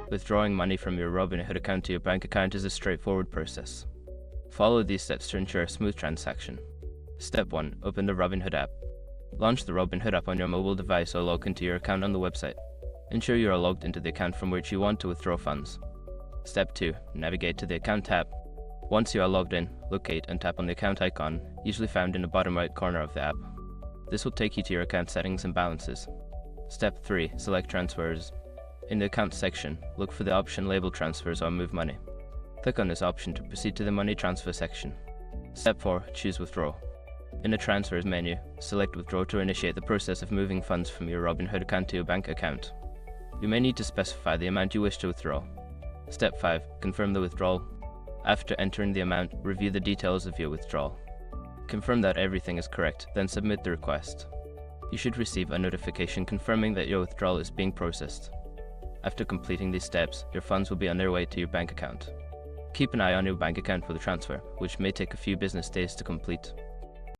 Withdrawing money from your Robinhood account to your bank account is a straightforward process. Follow these steps to ensure a smooth transaction. Step 1. Open the Robinhood app. Launch the Robinhood app on your mobile device or log into your account on the website. Ensure you are logged into the account from which you want to withdraw funds. Step 2. Navigate to the Account tab. Once you are logged in, locate and tap on the account icon, usually found in the bottom right corner of the app. This will take you to your account settings and balances. Step 3. Select Transfers. In the Account section, look for the option labeled Transfers or Move Money. Click on this option to proceed to the Money Transfer section. Step 4. Choose Withdraw. In the Transfers menu, select Withdraw to initiate the process of moving funds from your Robinhood account to your bank account. You may need to specify the amount you wish to withdraw. Step 5. Confirm the withdrawal. After entering the amount, review the details of your withdrawal. Confirm that everything is correct, then submit the request. You should receive a notification confirming that your withdrawal is being processed. After completing these steps, your funds will be on their way to your bank account. Keep an eye on your bank account for the transfer, which may take a few business days to complete.